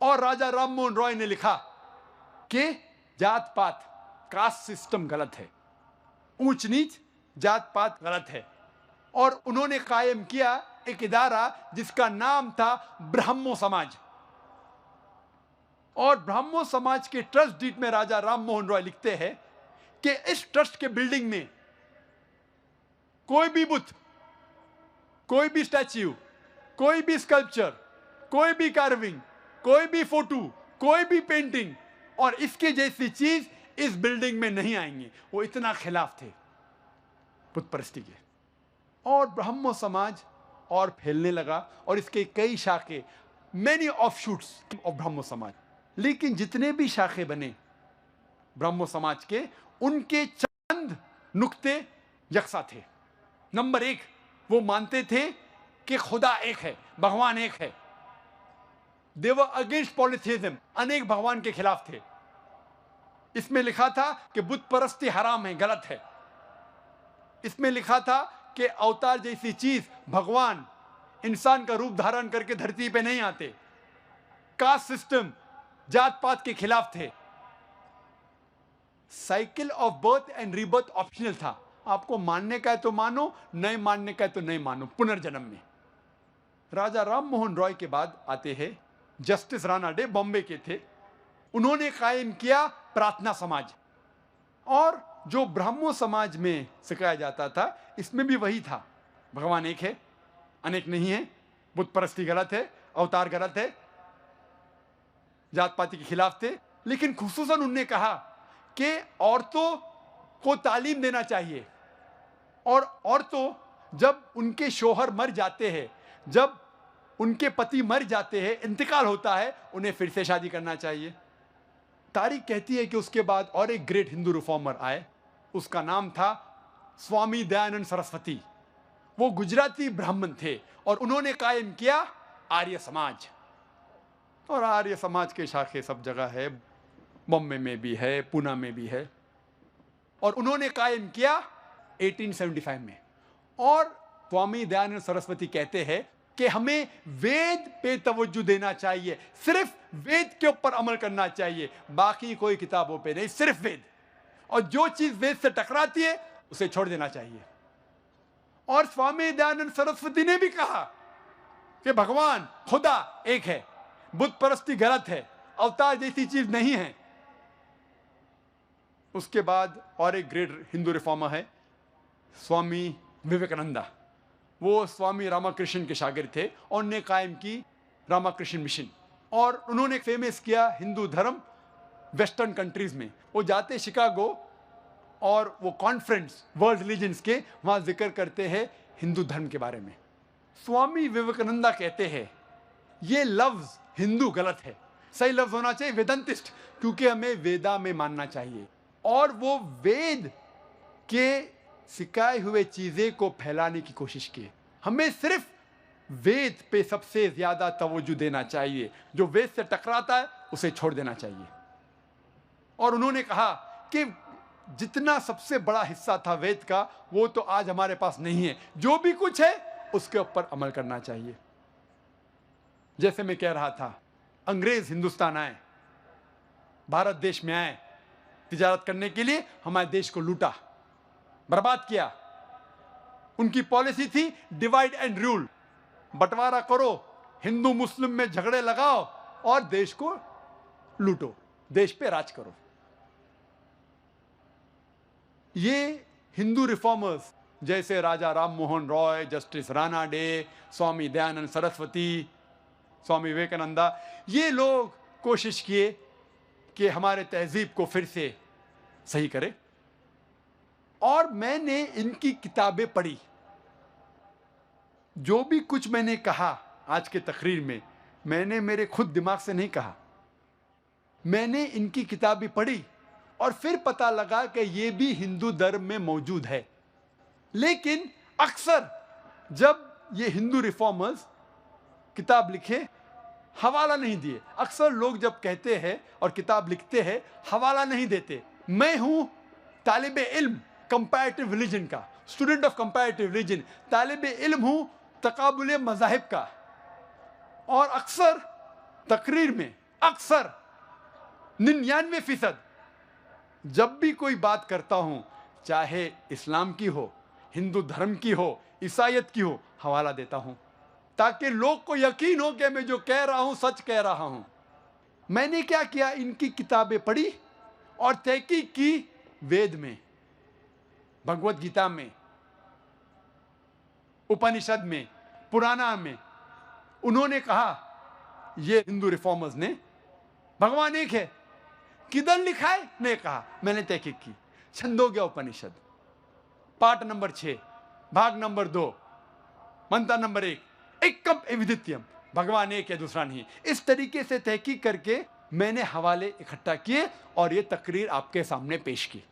और राजा राम मोहन रॉय ने लिखा कि जात पात कास्ट सिस्टम गलत है, ऊंच नीच जात पात गलत है। और उन्होंने कायम किया एक इदारा जिसका नाम था ब्राह्मो समाज। और ब्राह्मो समाज के ट्रस्ट डीड में राजा राम मोहन रॉय लिखते हैं कि इस ट्रस्ट के बिल्डिंग में कोई भी बुत, कोई भी स्टैच्यू, कोई भी स्कल्पचर, कोई भी कार्विंग, कोई भी फोटो, कोई भी पेंटिंग और इसके जैसी चीज इस बिल्डिंग में नहीं आएंगे। वो इतना खिलाफ थे बुत परस्ती के। और ब्राह्मो समाज और फैलने लगा और इसके कई शाखे, मैनी ऑफशूट्स ऑफ ब्राह्मो समाज। लेकिन जितने भी शाखे बने ब्राह्मो समाज के, उनके चंद नुक्ते यकसा थे। नंबर एक, वो मानते थे कि खुदा एक है, भगवान एक है। दे वर अगेंस्ट पॉलिथिज्म, अनेक भगवान के खिलाफ थे। इसमें लिखा था कि बुत परस्ती हराम है, गलत है। इसमें लिखा था कि अवतार जैसी चीज, भगवान इंसान का रूप धारण करके धरती पे नहीं आते। कास्ट सिस्टम, जात पात के खिलाफ थे। Cycle of birth and rebirth optional था। आपको मानने का है तो मानो, नहीं मानने का है तो नहीं मानो, पुनर्जन्म में। राजा राम मोहन रॉय के बाद आते हैं जस्टिस राणा डे, बॉम्बे के थे। उन्होंने कायम किया प्रार्थना समाज। और जो ब्राह्मो समाज में सिखाया जाता था, इसमें भी वही था, भगवान एक है, अनेक नहीं है, बुत परस्ती गलत है, अवतार गलत है, जात पाती के खिलाफ थे। लेकिन खुसूसन उन्होंने कहा कि औरतों को तालीम देना चाहिए और औरतों जब उनके शोहर मर जाते हैं, जब उनके पति मर जाते हैं, इंतकाल होता है, उन्हें फिर से शादी करना चाहिए। तारीख कहती है कि उसके बाद और एक ग्रेट हिंदू रिफॉर्मर आए, उसका नाम था स्वामी दयानंद सरस्वती। वो गुजराती ब्राह्मण थे और उन्होंने कायम किया आर्य समाज। और आर्य समाज के शाखे सब जगह है, बॉम्बे में भी है, पूना में भी है। और उन्होंने कायम किया 1875 में। और स्वामी दयानंद सरस्वती कहते हैं कि हमें वेद पे तवज्जो देना चाहिए, सिर्फ वेद के ऊपर अमल करना चाहिए, बाकी कोई किताबों पे नहीं, सिर्फ वेद। और जो चीज वेद से टकराती है उसे छोड़ देना चाहिए। और स्वामी दयानंद सरस्वती ने भी कहा कि भगवान खुदा एक है, बुत परस्ती गलत है, अवतार जैसी चीज नहीं है। उसके बाद और एक ग्रेट हिंदू रिफॉर्मर है स्वामी विवेकानंदा। वो स्वामी रामाकृष्ण के शागिर्द थे और उन्होंने कायम की रामाकृष्ण मिशन। और उन्होंने फेमस किया हिंदू धर्म वेस्टर्न कंट्रीज में। वो जाते शिकागो और वो कॉन्फ्रेंस वर्ल्ड रिलीजन्स के, वहां जिक्र करते हैं हिंदू धर्म के बारे में। स्वामी विवेकानंदा कहते हैं ये लफ्ज हिंदू गलत है, सही लफ्ज होना चाहिए वेदांतिस्ट, क्योंकि हमें वेदा में मानना चाहिए। और वो वेद के सिखाए हुए चीजें को फैलाने की कोशिश की। हमें सिर्फ वेद पे सबसे ज्यादा तवज्जो देना चाहिए, जो वेद से टकराता है उसे छोड़ देना चाहिए। और उन्होंने कहा कि जितना सबसे बड़ा हिस्सा था वेद का, वो तो आज हमारे पास नहीं है। जो भी कुछ है उसके ऊपर अमल करना चाहिए। जैसे मैं कह रहा था, अंग्रेज हिंदुस्तान आए, भारत देश में आए तिजारत करने के लिए, हमारे देश को लूटा, बर्बाद किया। उनकी पॉलिसी थी डिवाइड एंड रूल, बंटवारा करो, हिंदू मुस्लिम में झगड़े लगाओ और देश को लूटो, देश पे राज करो। ये हिंदू रिफॉर्मर्स जैसे राजा राम मोहन रॉय, जस्टिस राणा डे, स्वामी दयानंद सरस्वती, स्वामी विवेकानंदा, ये लोग कोशिश किए कि हमारे तहजीब को फिर से सही करें। और मैंने इनकी किताबें पढ़ी। जो भी कुछ मैंने कहा आज के तकरीर में, मैंने मेरे खुद दिमाग से नहीं कहा, मैंने इनकी किताबें पढ़ी और फिर पता लगा कि ये भी हिंदू धर्म में मौजूद है। लेकिन अक्सर जब ये हिंदू रिफॉर्मर्स किताब लिखे, हवाला नहीं दिए। अक्सर लोग जब कहते हैं और किताब लिखते हैं, हवाला नहीं देते। मैं हूं तालिबे इल्म कंपैरेटिव रिलीजन का, स्टूडेंट ऑफ कंपैरेटिव रिलीजन, तालिबे इल्म हूं तकाबुल मज़ाहिब का, और अक्सर तकरीर में अक्सर 99% जब भी कोई बात करता हूं, चाहे इस्लाम की हो, हिंदू धर्म की हो, ईसाईयत की हो, हवाला देता हूं ताकि लोग को यकीन हो कि मैं जो कह रहा हूं सच कह रहा हूं। मैंने क्या किया, इनकी किताबें पढ़ी और तहकीक की। वेद में, भगवत गीता में, उपनिषद में, पुराना में उन्होंने कहा, ये हिंदू रिफॉर्मर्स ने, भगवान एक है। किधर लिखा है? ने कहा, मैंने तहकीक की। छंदोग्य उपनिषद पाठ नंबर 6 भाग नंबर 2 मंत्र नंबर 1, एकम एविदित्यम, भगवान एक है, दूसरा नहीं। इस तरीके से तहकीक करके मैंने हवाले इकट्ठा किए और ये तकरीर आपके सामने पेश की।